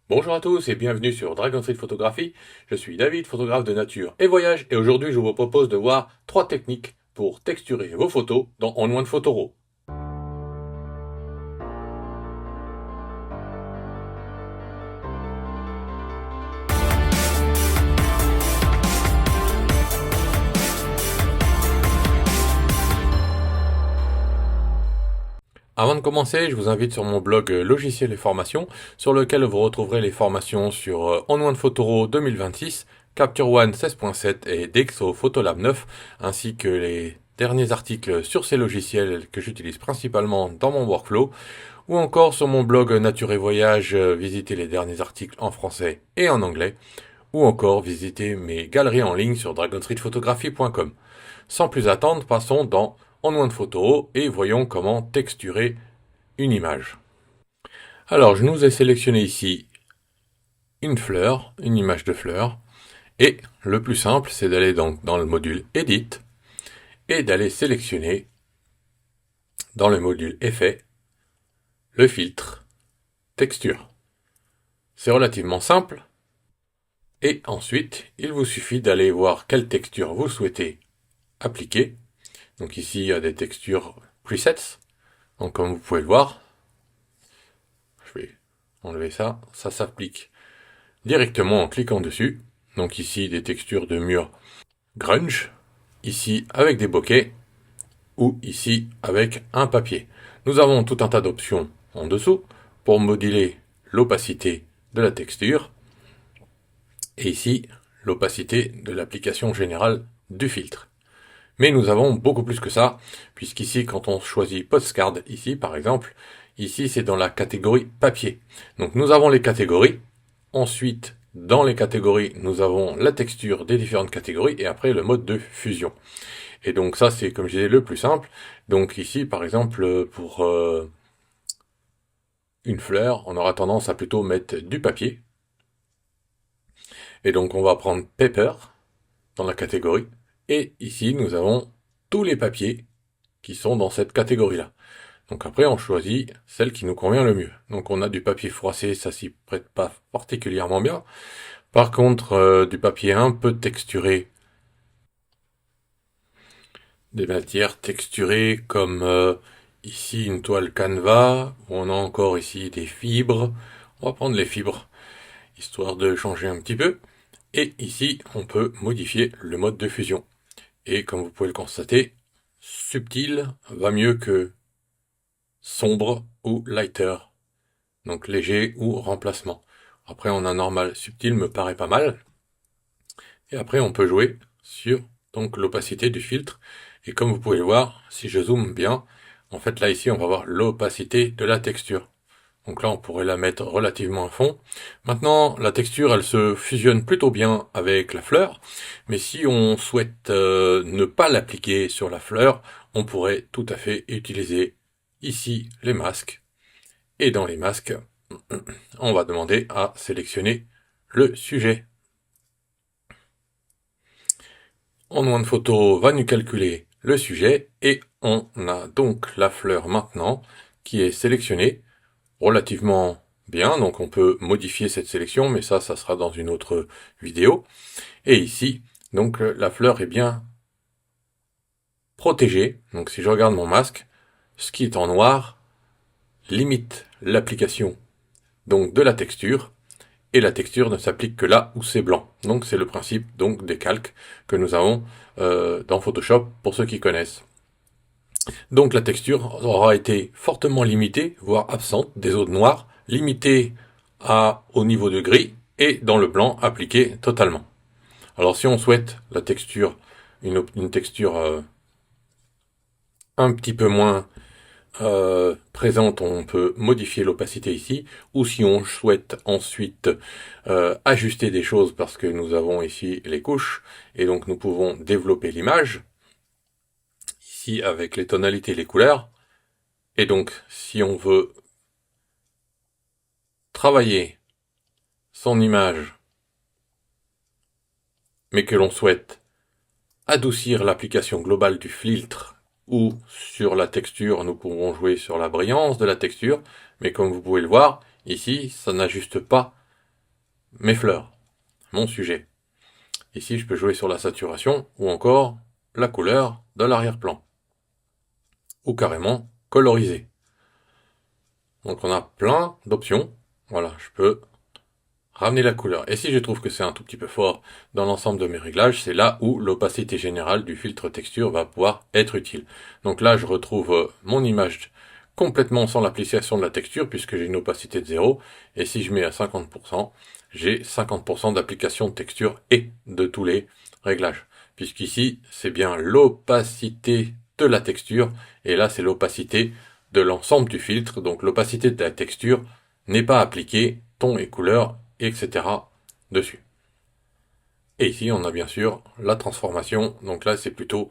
Bonjour à tous et bienvenue sur Dragon Street Photographie. Je suis David, photographe de nature et voyage, et aujourd'hui je vous propose de voir 3 techniques pour texturer vos photos dans On-One Photoro. Avant de commencer, je vous invite sur mon blog Logiciels et formations, sur lequel vous retrouverez les formations sur On-One Photoro 2026, Capture One 16.7 et Dexo Photolab 9, ainsi que les derniers articles sur ces logiciels que j'utilise principalement dans mon workflow, ou encore sur mon blog Nature et Voyage, visitez les derniers articles en français et en anglais, ou encore visitez mes galeries en ligne sur dragonstreetphotographie.com. Sans plus attendre, passons dans On-One Photoro et voyons comment texturer une image. Alors, je nous ai sélectionné ici une fleur, une image de fleur, et le plus simple, c'est d'aller donc dans le module Edit et d'aller sélectionner dans le module Effet le filtre Texture. C'est relativement simple, et ensuite, il vous suffit d'aller voir quelle texture vous souhaitez appliquer. Donc ici, il y a des textures presets. Donc comme vous pouvez le voir, je vais enlever ça. Ça s'applique directement en cliquant dessus. Donc ici, des textures de mur grunge. Ici, avec des bokeh. Ou ici, avec un papier. Nous avons tout un tas d'options en dessous pour moduler l'opacité de la texture. Et ici, l'opacité de l'application générale du filtre. Mais nous avons beaucoup plus que ça, puisqu'ici, quand on choisit Postcard, ici par exemple, ici c'est dans la catégorie papier. Donc nous avons les catégories, ensuite dans les catégories, nous avons la texture des différentes catégories, et après le mode de fusion. Et donc ça c'est, comme je disais, le plus simple. Donc ici par exemple, pour une fleur, on aura tendance à plutôt mettre du papier. Et donc on va prendre Paper dans la catégorie. Et ici, nous avons tous les papiers qui sont dans cette catégorie-là. Donc après, on choisit celle qui nous convient le mieux. Donc on a du papier froissé, ça s'y prête pas particulièrement bien. Par contre, du papier un peu texturé, des matières texturées comme ici une toile Canva, où on a encore ici des fibres. On va prendre les fibres, histoire de changer un petit peu. Et ici, on peut modifier le mode de fusion. Et comme vous pouvez le constater, subtil va mieux que sombre ou lighter. Donc léger ou remplacement. Après on a normal, subtil me paraît pas mal. Et après on peut jouer sur donc l'opacité du filtre. Et comme vous pouvez le voir, si je zoome bien, en fait là ici on va voir l'opacité de la texture. Donc là on pourrait la mettre relativement à fond. Maintenant la texture elle se fusionne plutôt bien avec la fleur, mais si on souhaite ne pas l'appliquer sur la fleur, on pourrait tout à fait utiliser ici les masques. Et dans les masques, on va demander à sélectionner le sujet. On-One Photo va nous calculer le sujet et on a donc la fleur maintenant qui est sélectionnée relativement bien, donc on peut modifier cette sélection, mais ça sera dans une autre vidéo. Et ici, donc la fleur est bien protégée. Donc si je regarde mon masque, ce qui est en noir limite l'application donc de la texture, et la texture ne s'applique que là où c'est blanc. Donc c'est le principe donc des calques que nous avons dans Photoshop pour ceux qui connaissent. Donc la texture aura été fortement limitée, voire absente, des zones noires, limitée au niveau de gris, et dans le blanc appliqué totalement. Alors si on souhaite la texture, une texture un petit peu moins présente, on peut modifier l'opacité ici, ou si on souhaite ensuite ajuster des choses parce que nous avons ici les couches, et donc nous pouvons développer l'image, ici avec les tonalités et les couleurs, et donc si on veut travailler son image, mais que l'on souhaite adoucir l'application globale du filtre, ou sur la texture, nous pouvons jouer sur la brillance de la texture, mais comme vous pouvez le voir, ici, ça n'ajuste pas mes fleurs, mon sujet. Ici, je peux jouer sur la saturation ou encore la couleur de l'arrière-plan. Ou carrément coloriser. Donc on a plein d'options. Voilà, je peux ramener la couleur. Et si je trouve que c'est un tout petit peu fort dans l'ensemble de mes réglages, c'est là où l'opacité générale du filtre texture va pouvoir être utile. Donc là, je retrouve mon image complètement sans l'application de la texture, puisque j'ai une opacité de 0. Et si je mets à 50%, j'ai 50% d'application de texture et de tous les réglages. Puisqu'ici, c'est bien l'opacité de la texture, et là, c'est l'opacité de l'ensemble du filtre. Donc l'opacité de la texture n'est pas appliquée, ton et couleur, etc. dessus. Et ici, on a bien sûr la transformation. Donc là, c'est plutôt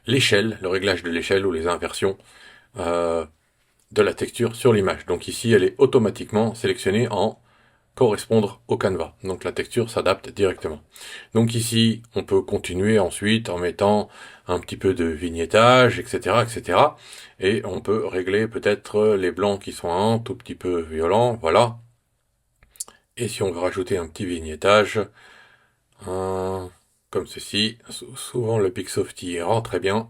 l'échelle, le réglage de l'échelle ou les inversions de la texture sur l'image. Donc ici, elle est automatiquement sélectionnée en correspondre au canevas. Donc la texture s'adapte directement. Donc ici, on peut continuer ensuite en mettant un petit peu de vignettage, etc., etc. Et on peut régler peut-être les blancs qui sont un tout petit peu violents, voilà. Et si on veut rajouter un petit vignettage, comme ceci, souvent le Pixofty rend très bien.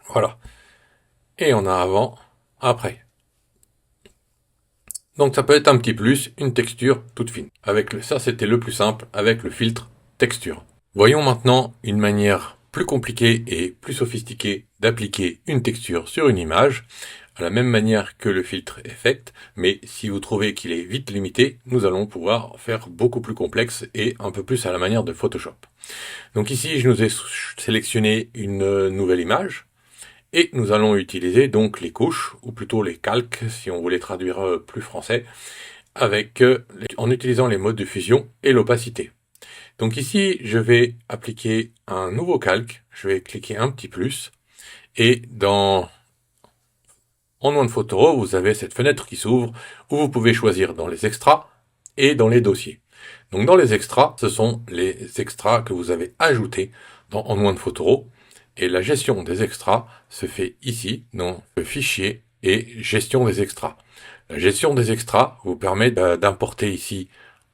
Voilà. Et on a avant, après. Donc ça peut être un petit plus, une texture toute fine. Ça c'était le plus simple avec le filtre texture. Voyons maintenant une manière plus compliquée et plus sophistiquée d'appliquer une texture sur une image, à la même manière que le filtre Effect, mais si vous trouvez qu'il est vite limité, nous allons pouvoir faire beaucoup plus complexe et un peu plus à la manière de Photoshop. Donc ici, je nous ai sélectionné une nouvelle image, et nous allons utiliser donc les couches, ou plutôt les calques, si on voulait traduire plus français, en utilisant les modes de fusion et l'opacité. Donc ici, je vais appliquer un nouveau calque, je vais cliquer un petit plus, et en One Photoro, vous avez cette fenêtre qui s'ouvre, où vous pouvez choisir dans les extras et dans les dossiers. Donc dans les extras, ce sont les extras que vous avez ajoutés dans One Photoro, et la gestion des extras se fait ici, dans le fichier et gestion des extras. La gestion des extras vous permet d'importer ici,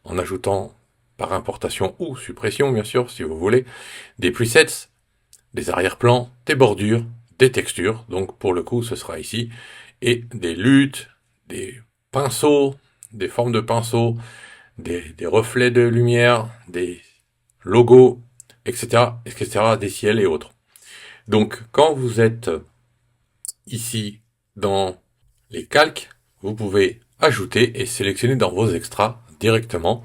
en ajoutant par importation ou suppression bien sûr, si vous voulez, des presets, des arrière-plans, des bordures, des textures, donc pour le coup ce sera ici, et des luttes, des pinceaux, des formes de pinceaux, des reflets de lumière, des logos, etc., etc., des ciels et autres. Donc, quand vous êtes ici dans les calques, vous pouvez ajouter et sélectionner dans vos extras directement.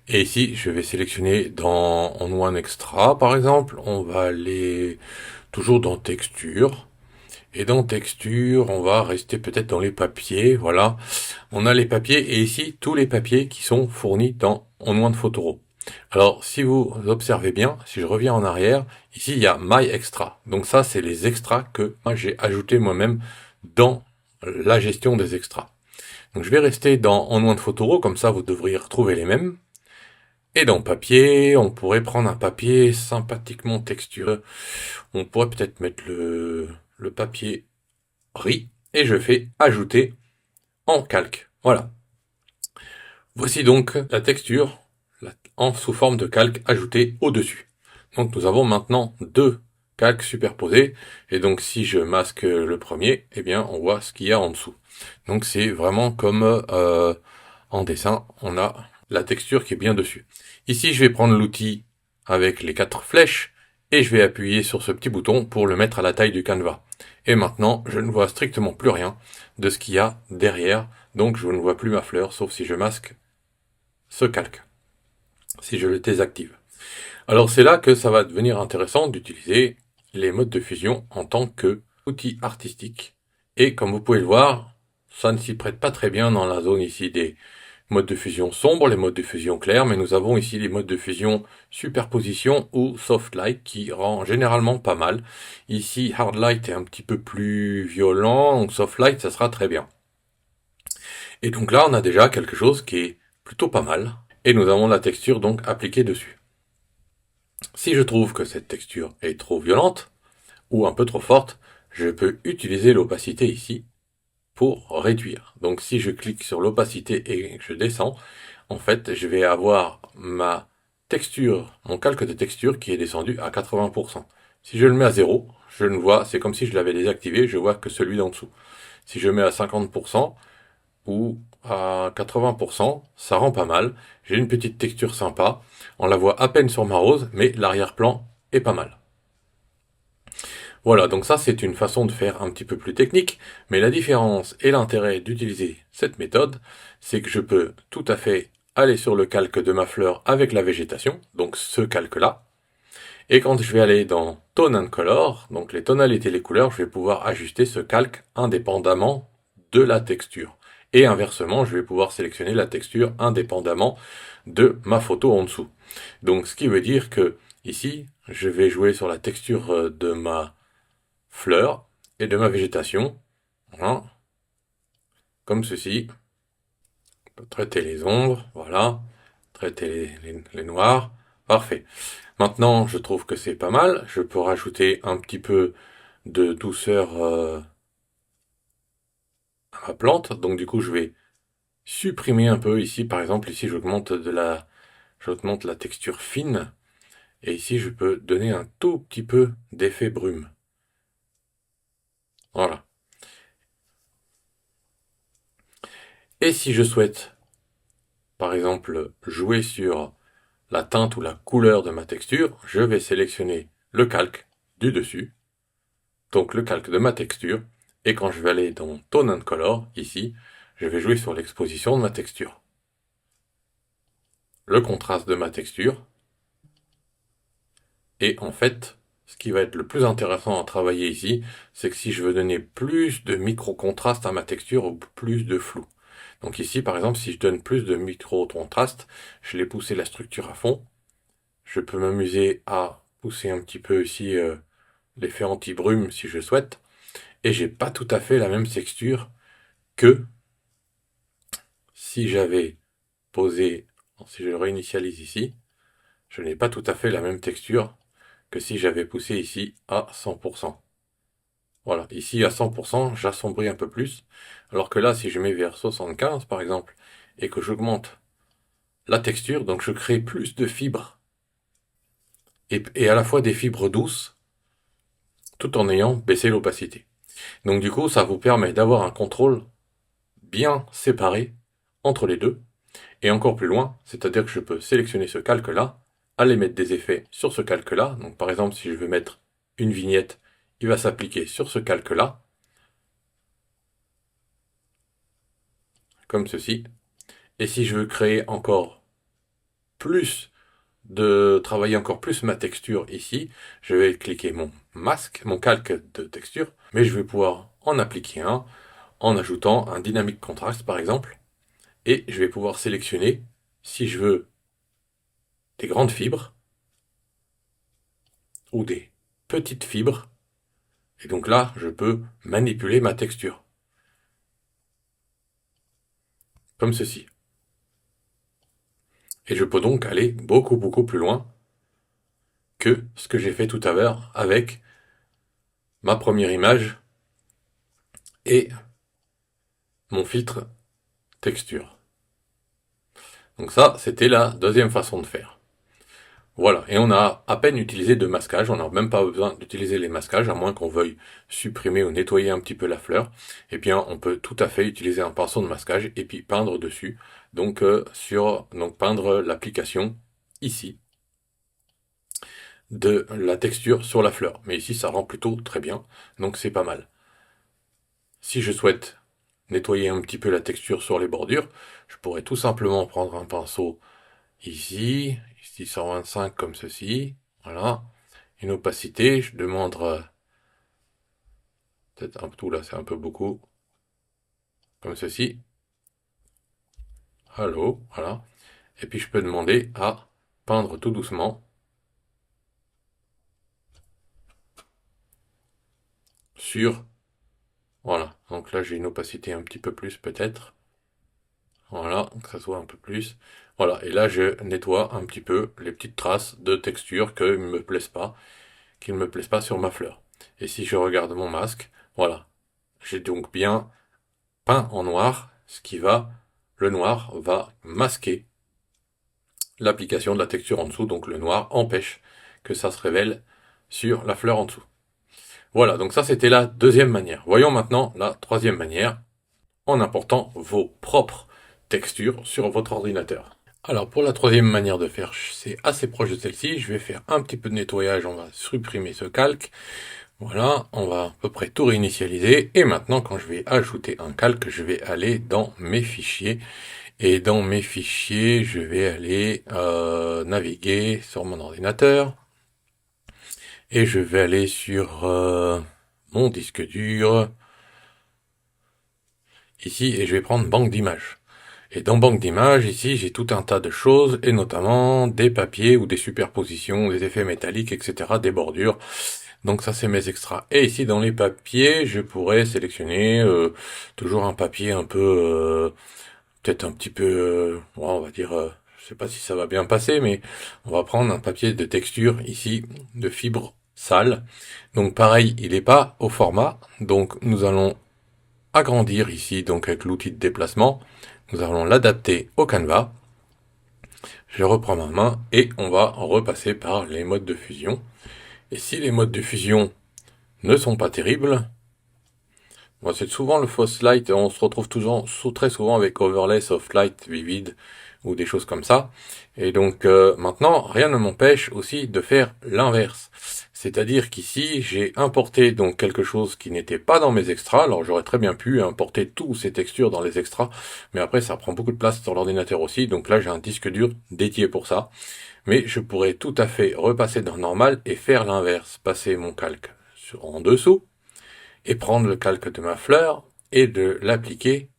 Et ici, je vais sélectionner dans One Extra, par exemple. On va aller toujours dans Texture. Et dans Texture, on va rester peut-être dans les papiers. Voilà. On a les papiers et ici, tous les papiers qui sont fournis dans One Photoro. Alors, si vous observez bien, si je reviens en arrière, ici il y a My Extra. Donc ça, c'est les extras que moi j'ai ajoutés moi-même dans la gestion des extras. Donc je vais rester dans One Photoro, comme ça vous devriez retrouver les mêmes. Et dans papier, on pourrait prendre un papier sympathiquement texturé. On pourrait peut-être mettre le papier riz. Et je fais ajouter en calque. Voilà. Voici donc la texture sous forme de calque ajouté au-dessus. Donc nous avons maintenant deux calques superposés, et donc si je masque le premier, eh bien on voit ce qu'il y a en dessous. Donc c'est vraiment comme en dessin, on a la texture qui est bien dessus. Ici je vais prendre l'outil avec les 4 flèches, et je vais appuyer sur ce petit bouton pour le mettre à la taille du canevas. Et maintenant, je ne vois strictement plus rien de ce qu'il y a derrière, donc je ne vois plus ma fleur, sauf si je masque ce calque, si je le désactive. Alors c'est là que ça va devenir intéressant d'utiliser les modes de fusion en tant qu'outil artistique. Et comme vous pouvez le voir, ça ne s'y prête pas très bien dans la zone ici des modes de fusion sombres, les modes de fusion clairs, mais nous avons ici les modes de fusion superposition ou soft light qui rend généralement pas mal. Ici hard light est un petit peu plus violent, donc soft light ça sera très bien. Et donc là on a déjà quelque chose qui est plutôt pas mal, et nous avons la texture donc appliquée dessus. Si je trouve que cette texture est trop violente, ou un peu trop forte, je peux utiliser l'opacité ici pour réduire. Donc si je clique sur l'opacité et que je descends, en fait, je vais avoir ma texture, mon calque de texture qui est descendu à 80%. Si je le mets à 0, je ne vois, c'est comme si je l'avais désactivé, je vois que celui d'en dessous. Si je mets à 50% ou à 80%, ça rend pas mal. J'ai une petite texture sympa. On la voit à peine sur ma rose, mais l'arrière-plan est pas mal. Voilà, donc ça c'est une façon de faire un petit peu plus technique, mais la différence et l'intérêt d'utiliser cette méthode, c'est que je peux tout à fait aller sur le calque de ma fleur avec la végétation, donc ce calque-là, et quand je vais aller dans Tone and Color, donc les tonalités et les couleurs, je vais pouvoir ajuster ce calque indépendamment de la texture. Et inversement, je vais pouvoir sélectionner la texture indépendamment de ma photo en dessous. Donc ce qui veut dire que ici, je vais jouer sur la texture de ma fleur et de ma végétation. Voilà. Comme ceci. On peut traiter les ombres, voilà. Traiter les noirs. Parfait. Maintenant, je trouve que c'est pas mal. Je peux rajouter un petit peu de douceur à ma plante. Donc du coup, je vais supprimer un peu ici. Par exemple, ici, j'augmente la texture fine. Et ici, je peux donner un tout petit peu d'effet brume. Voilà. Et si je souhaite, par exemple, jouer sur la teinte ou la couleur de ma texture, je vais sélectionner le calque du dessus, donc le calque de ma texture, et quand je vais aller dans Tone and Color, ici, je vais jouer sur l'exposition de ma texture. Le contraste de ma texture, et en fait, ce qui va être le plus intéressant à travailler ici, c'est que si je veux donner plus de micro-contraste à ma texture ou plus de flou. Donc ici, par exemple, si je donne plus de micro-contraste, je l'ai poussé la structure à fond, je peux m'amuser à pousser un petit peu ici l'effet anti-brume si je souhaite, et j'ai pas tout à fait la même texture que si j'avais posé, si je le réinitialise ici, je n'ai pas tout à fait la même texture que si j'avais poussé ici à 100%. Voilà, ici à 100%, j'assombris un peu plus, alors que là, si je mets vers 75 par exemple, et que j'augmente la texture, donc je crée plus de fibres, et à la fois des fibres douces, tout en ayant baissé l'opacité. Donc du coup, ça vous permet d'avoir un contrôle bien séparé entre les deux, et encore plus loin, c'est-à-dire que je peux sélectionner ce calque-là, aller mettre des effets sur ce calque-là. Donc par exemple, si je veux mettre une vignette, il va s'appliquer sur ce calque-là, comme ceci. Et si je veux créer encore plus travailler encore plus ma texture ici, je vais cliquer mon masque, mon calque de texture, mais je vais pouvoir en appliquer un en ajoutant un dynamic contrast par exemple, et je vais pouvoir sélectionner si je veux des grandes fibres ou des petites fibres. Et donc là, je peux manipuler ma texture. Comme ceci. Et je peux donc aller beaucoup plus loin que ce que j'ai fait tout à l'heure avec ma première image et mon filtre texture. Donc ça, c'était la deuxième façon de faire. Voilà, et on a à peine utilisé de masquage, on n'a même pas besoin d'utiliser les masquages, à moins qu'on veuille supprimer ou nettoyer un petit peu la fleur. Eh bien, on peut tout à fait utiliser un pinceau de masquage et puis peindre dessus. Donc, peindre l'application ici de la texture sur la fleur. Mais ici, ça rend plutôt très bien, donc c'est pas mal. Si je souhaite nettoyer un petit peu la texture sur les bordures, je pourrais tout simplement prendre un pinceau ici 125 comme ceci, voilà. Une opacité, je demande peut-être un peu tout là, c'est un peu beaucoup, comme ceci. Allô, voilà. Et puis je peux demander à peindre tout doucement sur, voilà. Donc là j'ai une opacité un petit peu plus peut-être. Voilà, que ça soit un peu plus. Voilà, et là je nettoie un petit peu les petites traces de texture qui ne me plaisent pas sur ma fleur. Et si je regarde mon masque, voilà, j'ai donc bien peint en noir, le noir va masquer l'application de la texture en dessous, donc le noir empêche que ça se révèle sur la fleur en dessous. Voilà, donc ça c'était la deuxième manière. Voyons maintenant la troisième manière, en important vos propres textures sur votre ordinateur. Alors pour la troisième manière de faire, c'est assez proche de celle-ci, je vais faire un petit peu de nettoyage, on va supprimer ce calque. Voilà, on va à peu près tout réinitialiser. Et maintenant, quand je vais ajouter un calque, je vais aller dans mes fichiers. Et dans mes fichiers, je vais aller naviguer sur mon ordinateur. Et je vais aller sur mon disque dur. Ici, et je vais prendre banque d'images. Et dans banque d'images, ici, j'ai tout un tas de choses, et notamment des papiers ou des superpositions, des effets métalliques, etc., des bordures. Donc ça, c'est mes extras. Et ici, dans les papiers, je pourrais sélectionner toujours un papier un peu, peut-être un petit peu, on va dire, je sais pas si ça va bien passer, mais on va prendre un papier de texture ici, de fibre sale. Donc pareil, il n'est pas au format, donc nous allons agrandir ici, donc avec l'outil de déplacement, nous allons l'adapter au canevas. Je reprends ma main et on va repasser par les modes de fusion. Et si les modes de fusion ne sont pas terribles, moi c'est souvent le Fast Light, on se retrouve toujours, très souvent avec Overlay, Soft Light, Vivid, ou des choses comme ça. Et donc maintenant, rien ne m'empêche aussi de faire l'inverse. C'est-à-dire qu'ici, j'ai importé donc quelque chose qui n'était pas dans mes extras. Alors j'aurais très bien pu importer toutes ces textures dans les extras, mais après ça prend beaucoup de place sur l'ordinateur aussi. Donc là, j'ai un disque dur dédié pour ça. Mais je pourrais tout à fait repasser dans normal et faire l'inverse. Passer mon calque en dessous et prendre le calque de ma fleur et de l'appliquer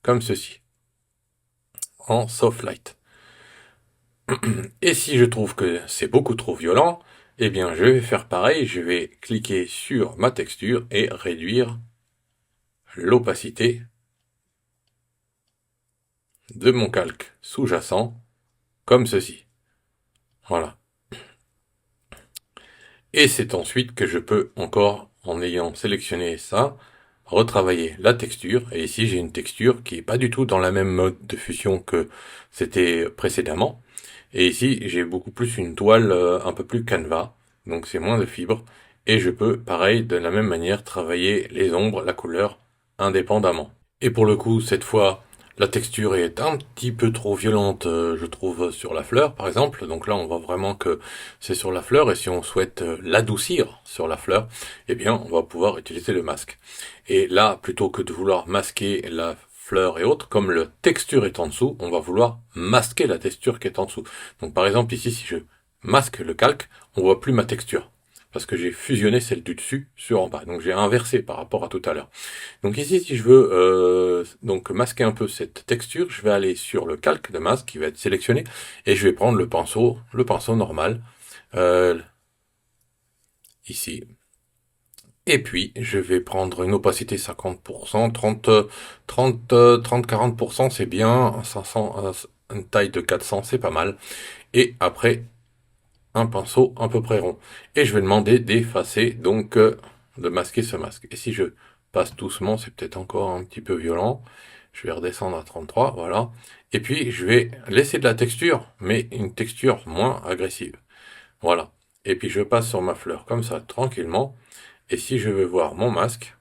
comme ceci, en soft light. Et si je trouve que c'est beaucoup trop violent, eh bien je vais faire pareil, je vais cliquer sur ma texture et réduire l'opacité de mon calque sous-jacent, comme ceci. Voilà. Et c'est ensuite que je peux encore, en ayant sélectionné ça, retravailler la texture. Et ici j'ai une texture qui est pas du tout dans la même mode de fusion que c'était précédemment. Et ici j'ai beaucoup plus une toile un peu plus canevas, donc c'est moins de fibres. Et je peux, pareil, de la même manière, travailler les ombres, la couleur, indépendamment. Et pour le coup, cette fois, la texture est un petit peu trop violente, je trouve, sur la fleur, par exemple. Donc là, on voit vraiment que c'est sur la fleur, et si on souhaite l'adoucir sur la fleur, eh bien, on va pouvoir utiliser le masque. Et là, plutôt que de vouloir masquer la fleur et autres, comme la texture est en dessous, on va vouloir masquer la texture qui est en dessous. Donc par exemple, ici, si je masque le calque, on voit plus ma texture, parce que j'ai fusionné celle du dessus sur en bas. Donc j'ai inversé par rapport à tout à l'heure. Donc ici, si je veux donc masquer un peu cette texture, je vais aller sur le calque de masque qui va être sélectionné et je vais prendre le pinceau normal ici. Et puis je vais prendre une opacité 50%, 40%, c'est bien, 500, une taille de 400, c'est pas mal. Et après un pinceau à peu près rond. Et je vais demander d'effacer, donc de masquer ce masque. Et si je passe doucement, c'est peut-être encore un petit peu violent. Je vais redescendre à 33, voilà. Et puis je vais laisser de la texture, mais une texture moins agressive. Voilà. Et puis je passe sur ma fleur comme ça, tranquillement. Et si je veux voir mon masque,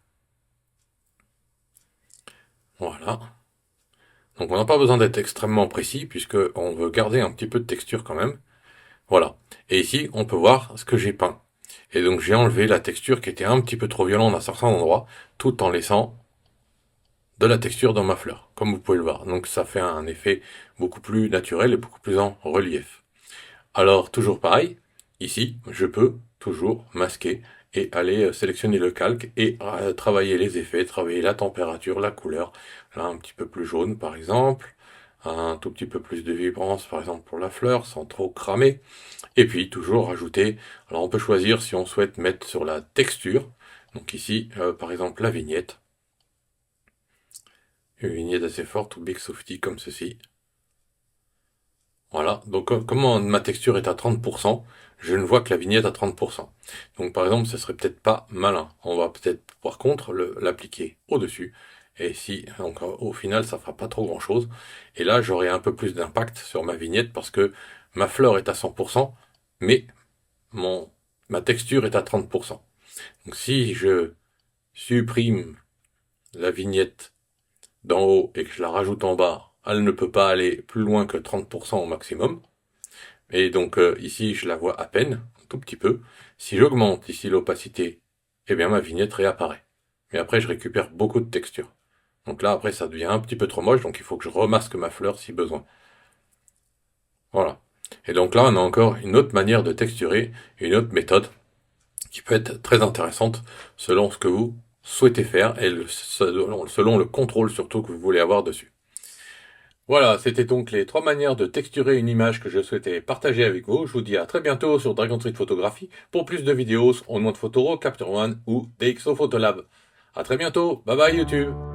voilà. Donc on n'a pas besoin d'être extrêmement précis, puisque on veut garder un petit peu de texture quand même. Voilà. Et ici, on peut voir ce que j'ai peint. Et donc j'ai enlevé la texture qui était un petit peu trop violente à certains endroits, tout en laissant de la texture dans ma fleur, comme vous pouvez le voir. Donc ça fait un effet beaucoup plus naturel et beaucoup plus en relief. Alors toujours pareil, ici, je peux toujours masquer et aller sélectionner le calque et travailler les effets, travailler la température, la couleur. Là, un petit peu plus jaune par exemple, un tout petit peu plus de vibrance par exemple pour la fleur, sans trop cramer. Et puis toujours rajouter, alors on peut choisir si on souhaite mettre sur la texture, donc ici par exemple la vignette, une vignette assez forte ou Big Softy comme ceci. Voilà, donc comme ma texture est à 30%, je ne vois que la vignette à 30%. Donc par exemple, ce serait peut-être pas malin. On va peut-être par contre l'appliquer au-dessus Et si, donc au final, ça fera pas trop grand chose. Et là, j'aurai un peu plus d'impact sur ma vignette parce que ma fleur est à 100%, mais ma texture est à 30%. Donc si je supprime la vignette d'en haut et que je la rajoute en bas, elle ne peut pas aller plus loin que 30% au maximum. Et donc ici, je la vois à peine, un tout petit peu. Si j'augmente ici l'opacité, eh bien ma vignette réapparaît. Mais après, je récupère beaucoup de texture. Donc là, après, ça devient un petit peu trop moche, donc il faut que je remasque ma fleur si besoin. Voilà. Et donc là, on a encore une autre manière de texturer, une autre méthode qui peut être très intéressante selon ce que vous souhaitez faire et selon le contrôle surtout que vous voulez avoir dessus. Voilà, c'était donc les 3 manières de texturer une image que je souhaitais partager avec vous. Je vous dis à très bientôt sur Dragon Street Photographie pour plus de vidéos en mode Photoro, Capture One ou DxO Photolab. À très bientôt, bye bye YouTube.